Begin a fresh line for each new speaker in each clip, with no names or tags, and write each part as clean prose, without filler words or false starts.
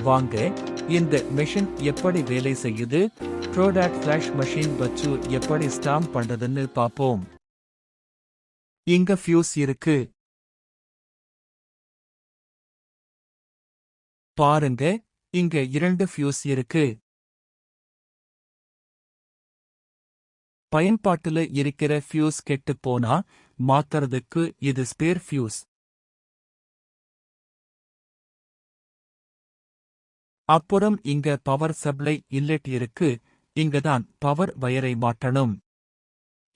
வாங்க இந்த மெஷின் எப்படி வேலை செய்யுது, ப்ரோடாட் ஃபிளாஷ் மெஷின் வச்சு எப்படி ஸ்டாம்ப் பண்றதுன்னு பாப்போம். இங்க ஃபியூஸ் இருக்கு. பாருங்க, இங்க 2 ஃபியூஸ் இருக்கு. பயன்பாட்டுல இருக்கிற ஃபியூஸ் கெட்டுப் போனா மாத்துறதுக்கு இது ஸ்பேர் ஃபியூஸ். அப்புறம் இங்க பவர் சப்ளை இன்லெட் இருக்கு, இங்கதான் பவர் வயரை மாட்டணும்.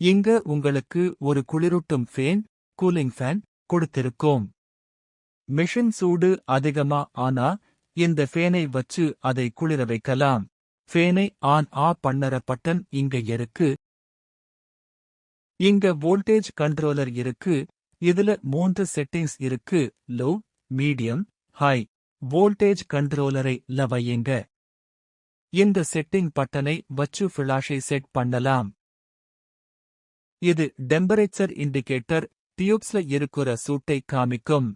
இங்க உங்களுக்கு ஒரு குளிரூட்டும் ஃபேன், கூலிங் ஃபேன் கொடுத்திருக்கோம். மெஷின் சூடு அதிகமா ஆனா இந்த ஃபேனை வச்சு அதை குளிர வைக்கலாம். ஃபேனை ஆன் ஆஃப் பண்ணற பட்டன் இங்க இருக்கு. இங்க வோல்டேஜ் கண்ட்ரோலர் இருக்கு. இதுல 3 செட்டிங்ஸ் இருக்கு: லோ, மீடியம், ஹை. வோல்டேஜ் கண்ட்ரோலரை ல வையுங்க. இந்த செட்டிங் பட்டனை வச்சு ஃபிளாஷை செட் பண்ணலாம். இது டெம்பரேச்சர் இண்டிகேட்டர், டியூப்ஸ்ல இருக்கிற சூட்டை காமிக்கும்.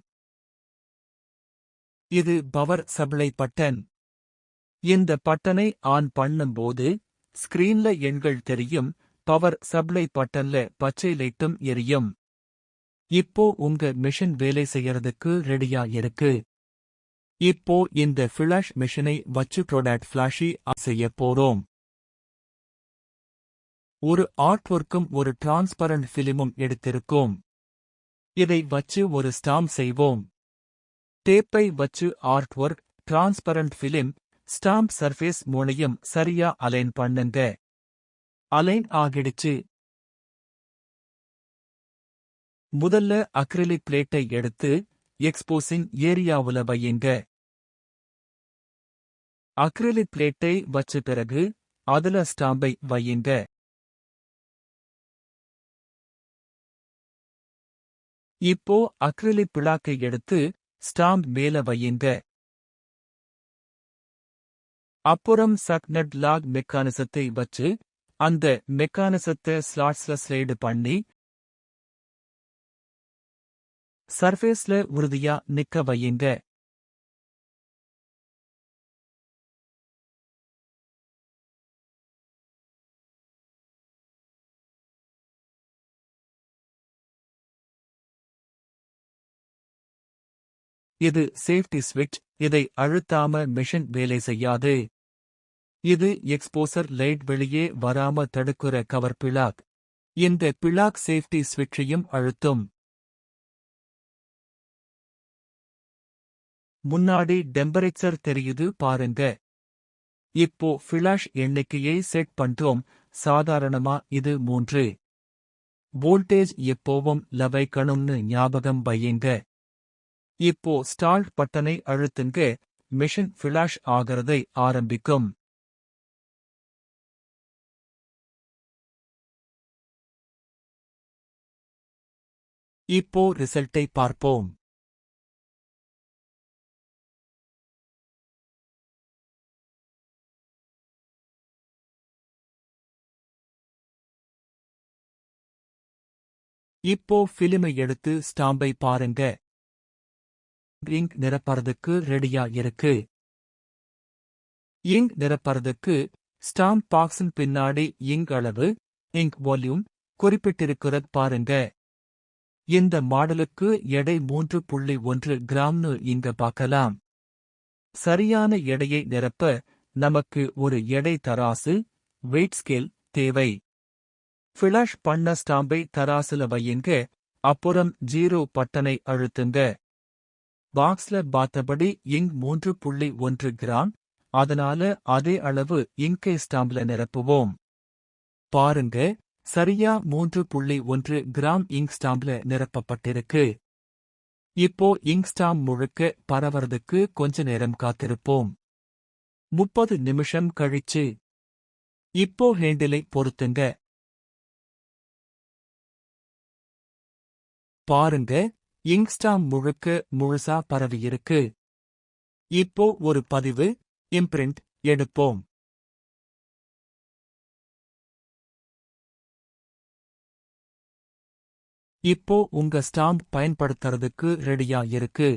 இது பவர் சப்ளை பட்டன். இந்த பட்டனை ஆன் பண்ணும்போது ஸ்கிரீன்ல எண்கள் தெரியும், பவர் சப்ளை பட்டன்ல பச்சை லைட்டும் எரியும். இப்போ உங்க மெஷின் வேலை செய்யறதுக்கு ரெடியா இருக்கு. இப்போ இந்த ஃபிளாஷ் மெஷினை வச்சு ப்ரோடாட் ஃபிளாஷி செய்ய போறோம். ஒரு ஆர்ட்வொர்க்கும் ஒரு டிரான்ஸ்பரண்ட் ஃபிலிமும் எடுத்திருக்கோம். இதை வச்சு ஒரு ஸ்டாம்ப் செய்வோம். டேப்பை வச்சு ஆர்ட்வொர்க், டிரான்ஸ்பரண்ட் ஃபிலிம், ஸ்டாம்ப் சர்ஃபேஸ் மூணையும் சரியா அலைன் பண்ணுங்க. அலைன் ஆகிடுச்சு. முதல்ல அக்ரிலிக் பிளேட்டை எடுத்து எக்ஸ்போசிங் ஏரியாவுல வையுங்க. அக்ரிலிக் பிளேட்டை வச்ச பிறகு அதுல ஸ்டாம்பை வையுங்க. இப்போ அக்ரிலிக் பிளாக்கை எடுத்து ஸ்டாம்ப் மேல வையுங்க. அப்புறம் சக்னட் லாக் மெக்கானிசத்தை வச்சு அந்த மெக்கானிசத்தை ஸ்லாட்ஸ்ல ஸ்லைடு பண்ணி சர்ஃபேஸ்ல உறுதியா நிக்க வையுங்க. இது சேஃப்டி ஸ்விட்ச், இதை அழுத்தாம மெஷின் வேலை செய்யாது. இது எக்ஸ்போசர் லைட் வெளியே வராம தடுக்கிற கவர் பிளாக். இந்த பிளாக் சேஃப்டி ஸ்விட்சையும் அழுத்தும். முன்னாடி டெம்பரேச்சர் தெரியுது பாருங்க. இப்போ ஃபிளாஷ் எண்ணிக்கையை செட் பண்றோம். சாதாரணமா இது 3. வோல்டேஜ் எப்போவும் ல வைக்கணும்னு ஞாபகம் வையுங்க. இப்போ ஸ்டார்ட் பட்டனை அழுத்துங்க. மெஷின் ஃபிளாஷ் ஆகிறதை ஆரம்பிக்கும். இப்போ ரிசல்ட்டை பார்ப்போம். இப்போ ஃபிலிமை எடுத்து ஸ்டாம்பை பாருங்க. இங்க் நிரப்பறதுக்கு ரெடியா இருக்கு. இங்க் நிரப்பறதுக்கு ஸ்டாம்ப் பாக்ஸின் பின்னாடி இங்க் அளவு, இங்க் வால்யூம் குறிப்பிட்டிருக்கிறத பாருங்க. இந்த மாடலுக்கு எடை 3.1 கிராம்னு இங்க பார்க்கலாம். சரியான எடையை நிரப்ப நமக்கு ஒரு எடை தராசு, வெயிட் ஸ்கேல் தேவை. ஃபிளாஷ் பண்ண ஸ்டாம்பை தராசுல வையுங்க. அப்புறம் 0 பட்டனை அழுத்துங்க. பாக்ஸ்ல பார்த்தபடி இங்க் 3.1 கிராம், அதனால அதே அளவு இங்கை ஸ்டாம்ப்ல நிரப்புவோம். பாருங்க, சரியா 3.1 கிராம் இங்க் ஸ்டாம்ப்ல நிரப்பப்பட்டிருக்கு. இப்போ இங்க் ஸ்டாம்ப் முழுக்க பரவறதுக்கு கொஞ்ச நேரம் காத்திருப்போம். 30 நிமிஷம் கழிச்சு இப்போ ஹேண்டிலை பொருத்துங்க. பாருங்க, இங்க் ஸ்டாம்ப் முழுக்க முழுசா பரவியிருக்கு. இப்போ ஒரு பதிவு, இம்ப்ரிண்ட் எடுப்போம். இப்போ உங்க ஸ்டாம்ப் பயன்படுத்துறதுக்கு ரெடியா இருக்கு.